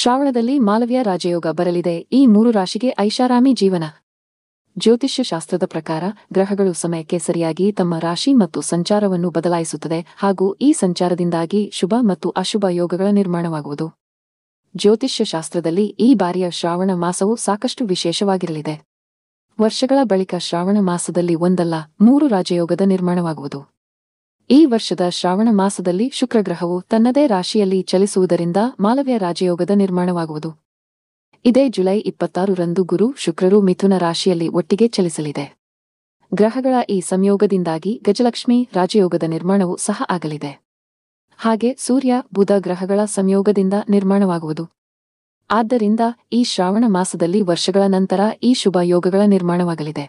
ಶ್ರಾವಣದಲ್ಲಿ ಮಾಲವ್ಯ ರಾಜಯೋಗ ಬರಲಿದೆ. ಈ 3 ರಾಶಿಗೆ ಐಷಾರಾಮಿ ಜೀವನ. ಜ್ಯೋತಿಷ್ಯ ಶಾಸ್ತ್ರದ ಪ್ರಕಾರ ಗ್ರಹಗಳು ಸಮಯಕ್ಕೆ ಸರಿಯಾಗಿ ತಮ್ಮ ರಾಶಿ ಮತ್ತು ಸಂಚಾರವನ್ನು ಬದಲಾಯಿಸುತ್ತದೆ ಹಾಗೂ ಈ ಸಂಚಾರದಿಂದಾಗಿ ಶುಭ ಮತ್ತು ಅಶುಭ ಯೋಗಗಳ ನಿರ್ಮಾಣವಾಗುವುದು. ಜ್ಯೋತಿಷ್ಯ ಶಾಸ್ತ್ರದಲ್ಲಿ ಈ ಬಾರಿಯ ಶ್ರಾವಣ ಮಾಸವು ಸಾಕಷ್ಟು ವಿಶೇಷವಾಗಿರಲಿದೆ. ವರ್ಷಗಳ ಬಳಿಕ ಶ್ರಾವಣ ಮಾಸದಲ್ಲಿ ಒಂದಲ್ಲ 3 ರಾಜಯೋಗದ ನಿರ್ಮಾಣವಾಗುವುದು. ಈ ವರ್ಷದ ಶ್ರಾವಣ ಮಾಸದಲ್ಲಿ ಶುಕ್ರಗ್ರಹವು ತನ್ನದೇ ರಾಶಿಯಲ್ಲಿ ಚಲಿಸುವುದರಿಂದ ಮಾಲವ್ಯ ರಾಜಯೋಗದ ನಿರ್ಮಾಣವಾಗುವುದು. ಇದೇ ಜುಲೈ 26ರಂದು ಗುರು ಶುಕ್ರರು ಮಿಥುನ ರಾಶಿಯಲ್ಲಿ ಒಟ್ಟಿಗೆ ಚಲಿಸಲಿದೆ. ಗ್ರಹಗಳ ಈ ಸಂಯೋಗದಿಂದಾಗಿ ಗಜಲಕ್ಷ್ಮಿ ರಾಜಯೋಗದ ನಿರ್ಮಾಣವೂ ಸಹ ಆಗಲಿದೆ. ಹಾಗೆ ಸೂರ್ಯ ಬುಧ ಗ್ರಹಗಳ ಸಂಯೋಗದಿಂದ ನಿರ್ಮಾಣವಾಗುವುದು. ಆದ್ದರಿಂದ ಈ ಶ್ರಾವಣ ಮಾಸದಲ್ಲಿ ವರ್ಷಗಳ ನಂತರ ಈ ಶುಭ ಯೋಗಗಳ ನಿರ್ಮಾಣವಾಗಲಿದೆ.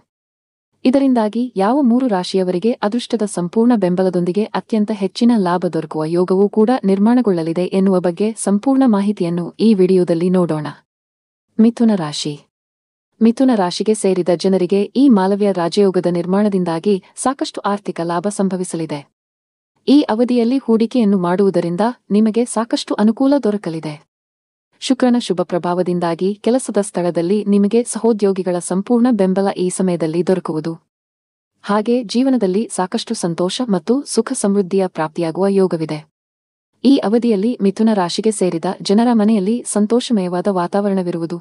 ಇದರಿಂದಾಗಿ ಯಾವ 3 ರಾಶಿಯವರಿಗೆ ಅದೃಷ್ಟದ ಸಂಪೂರ್ಣ ಬೆಂಬಲದೊಂದಿಗೆ ಅತ್ಯಂತ ಹೆಚ್ಚಿನ ಲಾಭ ದೊರಕುವ ಯೋಗವೂ ಕೂಡ ನಿರ್ಮಾಣಗೊಳ್ಳಲಿದೆ ಎನ್ನುವ ಬಗ್ಗೆ ಸಂಪೂರ್ಣ ಮಾಹಿತಿಯನ್ನು ಈ ವಿಡಿಯೋದಲ್ಲಿ ನೋಡೋಣ. ಮಿಥುನ ರಾಶಿ. ಮಿಥುನ ರಾಶಿಗೆ ಸೇರಿದ ಜನರಿಗೆ ಈ ಮಾಲವ್ಯ ರಾಜಯೋಗದ ನಿರ್ಮಾಣದಿಂದಾಗಿ ಸಾಕಷ್ಟು ಆರ್ಥಿಕ ಲಾಭ ಸಂಭವಿಸಲಿದೆ. ಈ ಅವಧಿಯಲ್ಲಿ ಹೂಡಿಕೆಯನ್ನು ಮಾಡುವುದರಿಂದ ನಿಮಗೆ ಸಾಕಷ್ಟು ಅನುಕೂಲ ದೊರಕಲಿದೆ. ಶುಕ್ರನ ಶುಭ ಪ್ರಭಾವದಿಂದಾಗಿ ಕೆಲಸದ ಸ್ಥಳದಲ್ಲಿ ನಿಮಗೆ ಸಹೋದ್ಯೋಗಿಗಳ ಸಂಪೂರ್ಣ ಬೆಂಬಲ ಈ ಸಮಯದಲ್ಲಿ ದೊರಕುವುದು. ಹಾಗೆ ಜೀವನದಲ್ಲಿ ಸಾಕಷ್ಟು ಸಂತೋಷ ಮತ್ತು ಸುಖ ಸಮೃದ್ಧಿಯ ಪ್ರಾಪ್ತಿಯಾಗುವ ಯೋಗವಿದೆ. ಈ ಅವಧಿಯಲ್ಲಿ ಮಿಥುನ ರಾಶಿಗೆ ಸೇರಿದ ಜನರ ಮನೆಯಲ್ಲಿ ಸಂತೋಷಮಯವಾದ ವಾತಾವರಣವಿರುವುದು.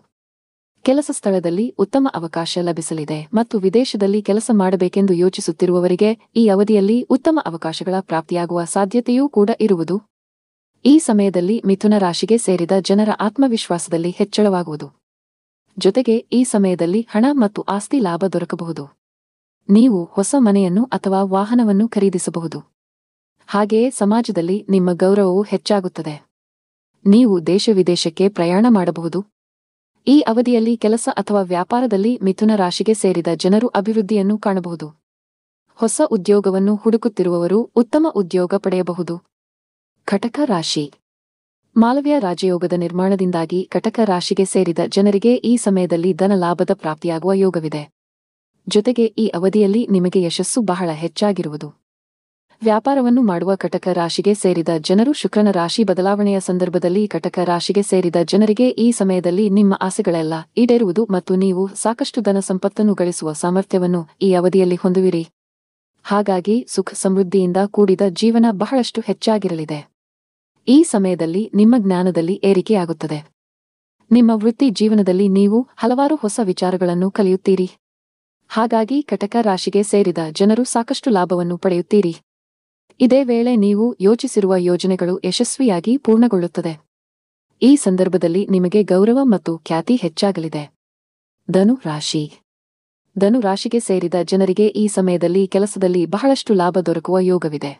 ಕೆಲಸ ಸ್ಥಳದಲ್ಲಿ ಉತ್ತಮ ಅವಕಾಶ ಲಭಿಸಲಿದೆ ಮತ್ತು ವಿದೇಶದಲ್ಲಿ ಕೆಲಸ ಮಾಡಬೇಕೆಂದು ಯೋಚಿಸುತ್ತಿರುವವರಿಗೆ ಈ ಅವಧಿಯಲ್ಲಿ ಉತ್ತಮ ಅವಕಾಶಗಳ ಪ್ರಾಪ್ತಿಯಾಗುವ ಸಾಧ್ಯತೆಯೂ ಕೂಡ ಇರುವುದು. ಈ ಸಮಯದಲ್ಲಿ ಮಿಥುನ ರಾಶಿಗೆ ಸೇರಿದ ಜನರ ಆತ್ಮವಿಶ್ವಾಸದಲ್ಲಿ ಹೆಚ್ಚಳವಾಗುವುದು. ಜೊತೆಗೆ ಈ ಸಮಯದಲ್ಲಿ ಹಣ ಮತ್ತು ಆಸ್ತಿ ಲಾಭ ದೊರಕಬಹುದು. ನೀವು ಹೊಸ ಮನೆಯನ್ನು ಅಥವಾ ವಾಹನವನ್ನು ಖರೀದಿಸಬಹುದು. ಹಾಗೆಯೇ ಸಮಾಜದಲ್ಲಿ ನಿಮ್ಮ ಗೌರವವು ಹೆಚ್ಚಾಗುತ್ತದೆ. ನೀವು ದೇಶ ವಿದೇಶಕ್ಕೆ ಪ್ರಯಾಣ ಮಾಡಬಹುದು. ಈ ಅವಧಿಯಲ್ಲಿ ಕೆಲಸ ಅಥವಾ ವ್ಯಾಪಾರದಲ್ಲಿ ಮಿಥುನ ರಾಶಿಗೆ ಸೇರಿದ ಜನರು ಅಭಿವೃದ್ಧಿಯನ್ನು ಕಾಣಬಹುದು. ಹೊಸ ಉದ್ಯೋಗವನ್ನು ಹುಡುಕುತ್ತಿರುವವರು ಉತ್ತಮ ಉದ್ಯೋಗ ಪಡೆಯಬಹುದು. ಕಟಕ ರಾಶಿ. ಮಾಲವ್ಯ ರಾಜಯೋಗದ ನಿರ್ಮಾಣದಿಂದಾಗಿ ಕಟಕ ರಾಶಿಗೆ ಸೇರಿದ ಜನರಿಗೆ ಈ ಸಮಯದಲ್ಲಿ ಧನ ಲಾಭದ ಪ್ರಾಪ್ತಿಯಾಗುವ ಯೋಗವಿದೆ. ಜೊತೆಗೆ ಈ ಅವಧಿಯಲ್ಲಿ ನಿಮಗೆ ಯಶಸ್ಸು ಬಹಳ ಹೆಚ್ಚಾಗಿರುವುದು. ವ್ಯಾಪಾರವನ್ನು ಮಾಡುವ ಕಟಕ ರಾಶಿಗೆ ಸೇರಿದ ಜನರು ಶುಕ್ರನ ರಾಶಿ ಬದಲಾವಣೆಯ ಸಂದರ್ಭದಲ್ಲಿ ಕಟಕ ರಾಶಿಗೆ ಸೇರಿದ ಜನರಿಗೆ ಈ ಸಮಯದಲ್ಲಿ ನಿಮ್ಮ ಆಸೆಗಳೆಲ್ಲ ಈಡೇರುವುದು ಮತ್ತು ನೀವು ಸಾಕಷ್ಟು ಧನ ಸಂಪತ್ತನ್ನು ಗಳಿಸುವ ಸಾಮರ್ಥ್ಯವನ್ನು ಈ ಅವಧಿಯಲ್ಲಿ ಹೊಂದುವಿರಿ. ಹಾಗಾಗಿ ಸುಖ ಸಮೃದ್ಧಿಯಿಂದ ಕೂಡಿದ ಜೀವನ ಬಹಳಷ್ಟು ಹೆಚ್ಚಾಗಿರಲಿದೆ. ಈ ಸಮಯದಲ್ಲಿ ನಿಮ್ಮ ಜ್ಞಾನದಲ್ಲಿ ಏರಿಕೆಯಾಗುತ್ತದೆ. ನಿಮ್ಮ ವೃತ್ತಿ ಜೀವನದಲ್ಲಿ ನೀವು ಹಲವಾರು ಹೊಸ ವಿಚಾರಗಳನ್ನು ಕಲಿಯುತ್ತೀರಿ. ಹಾಗಾಗಿ ಕಟಕ ರಾಶಿಗೆ ಸೇರಿದ ಜನರು ಸಾಕಷ್ಟು ಲಾಭವನ್ನು ಪಡೆಯುತ್ತೀರಿ. ಇದೇ ವೇಳೆ ನೀವು ಯೋಚಿಸಿರುವ ಯೋಜನೆಗಳು ಯಶಸ್ವಿಯಾಗಿ ಪೂರ್ಣಗೊಳ್ಳುತ್ತದೆ. ಈ ಸಂದರ್ಭದಲ್ಲಿ ನಿಮಗೆ ಗೌರವ ಮತ್ತು ಖ್ಯಾತಿ ಹೆಚ್ಚಾಗಲಿದೆ. ಧನು ರಾಶಿ. ಧನು ರಾಶಿಗೆ ಸೇರಿದ ಜನರಿಗೆ ಈ ಸಮಯದಲ್ಲಿ ಕೆಲಸದಲ್ಲಿ ಬಹಳಷ್ಟು ಲಾಭ ದೊರಕುವ ಯೋಗವಿದೆ.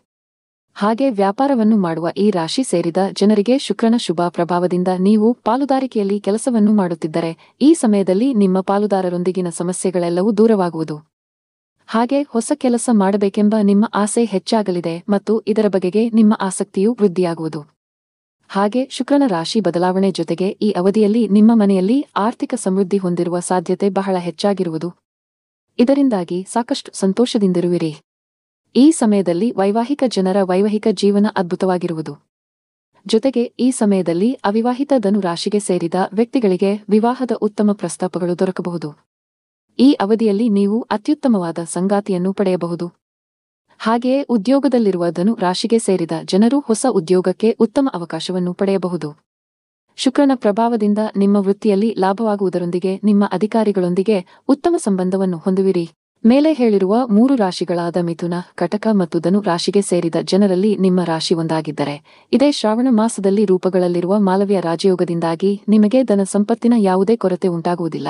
ಹಾಗೆ ವ್ಯಾಪಾರವನ್ನು ಮಾಡುವ ಈ ರಾಶಿ ಸೇರಿದ ಜನರಿಗೆ ಶುಕ್ರನ ಶುಭ ಪ್ರಭಾವದಿಂದ ನೀವು ಪಾಲುದಾರಿಕೆಯಲ್ಲಿ ಕೆಲಸವನ್ನು ಮಾಡುತ್ತಿದ್ದರೆ ಈ ಸಮಯದಲ್ಲಿ ನಿಮ್ಮ ಪಾಲುದಾರರೊಂದಿಗಿನ ಸಮಸ್ಯೆಗಳೆಲ್ಲವೂ ದೂರವಾಗುವುದು. ಹಾಗೆ ಹೊಸ ಕೆಲಸ ಮಾಡಬೇಕೆಂಬ ನಿಮ್ಮ ಆಸೆ ಹೆಚ್ಚಾಗಲಿದೆ ಮತ್ತು ಇದರ ಬಗೆಗೆ ನಿಮ್ಮ ಆಸಕ್ತಿಯೂ ವೃದ್ಧಿಯಾಗುವುದು. ಹಾಗೆ ಶುಕ್ರನ ರಾಶಿ ಬದಲಾವಣೆ ಜೊತೆಗೆ ಈ ಅವಧಿಯಲ್ಲಿ ನಿಮ್ಮ ಮನೆಯಲ್ಲಿ ಆರ್ಥಿಕ ಸಮೃದ್ಧಿ ಹೊಂದಿರುವ ಸಾಧ್ಯತೆ ಬಹಳ ಹೆಚ್ಚಾಗಿರುವುದು. ಇದರಿಂದಾಗಿ ಸಾಕಷ್ಟು ಸಂತೋಷದಿಂದಿರುವಿರಿ. ಈ ಸಮಯದಲ್ಲಿ ವೈವಾಹಿಕ ಜನರ ವೈವಾಹಿಕ ಜೀವನ ಅದ್ಭುತವಾಗಿರುವುದು. ಜೊತೆಗೆ ಈ ಸಮಯದಲ್ಲಿ ಅವಿವಾಹಿತ ಧನು ರಾಶಿಗೆ ಸೇರಿದ ವ್ಯಕ್ತಿಗಳಿಗೆ ವಿವಾಹದ ಉತ್ತಮ ಪ್ರಸ್ತಾಪಗಳು ದೊರಕಬಹುದು. ಈ ಅವಧಿಯಲ್ಲಿ ನೀವು ಅತ್ಯುತ್ತಮವಾದ ಸಂಗಾತಿಯನ್ನು ಪಡೆಯಬಹುದು. ಹಾಗೆಯೇ ಉದ್ಯೋಗದಲ್ಲಿರುವ ಧನು ರಾಶಿಗೆ ಸೇರಿದ ಜನರು ಹೊಸ ಉದ್ಯೋಗಕ್ಕೆ ಉತ್ತಮ ಅವಕಾಶವನ್ನು ಪಡೆಯಬಹುದು. ಶುಕ್ರನ ಪ್ರಭಾವದಿಂದ ನಿಮ್ಮ ವೃತ್ತಿಯಲ್ಲಿ ಲಾಭವಾಗುವುದರೊಂದಿಗೆ ನಿಮ್ಮ ಅಧಿಕಾರಿಗಳೊಂದಿಗೆ ಉತ್ತಮ ಸಂಬಂಧವನ್ನು ಹೊಂದುವಿರಿ. ಮೇಲೆ ಹೇಳಿರುವ 3 ರಾಶಿಗಳಾದ ಮಿಥುನ, ಕಟಕ ಮತ್ತು ಧನು ರಾಶಿಗೆ ಸೇರಿದ ಜನರಲ್ಲಿ ನಿಮ್ಮ ರಾಶಿ ಒಂದಾಗಿದ್ದರೆ ಇದೇ ಶ್ರಾವಣ ಮಾಸದಲ್ಲಿ ರೂಪುಗೊಳ್ಳಲಿರುವ ಮಾಲವ್ಯ ರಾಜಯೋಗದಿಂದಾಗಿ ನಿಮಗೆ ಧನ ಸಂಪತ್ತಿನ ಯಾವುದೇ ಕೊರತೆ ಉಂಟಾಗುವುದಿಲ್ಲ.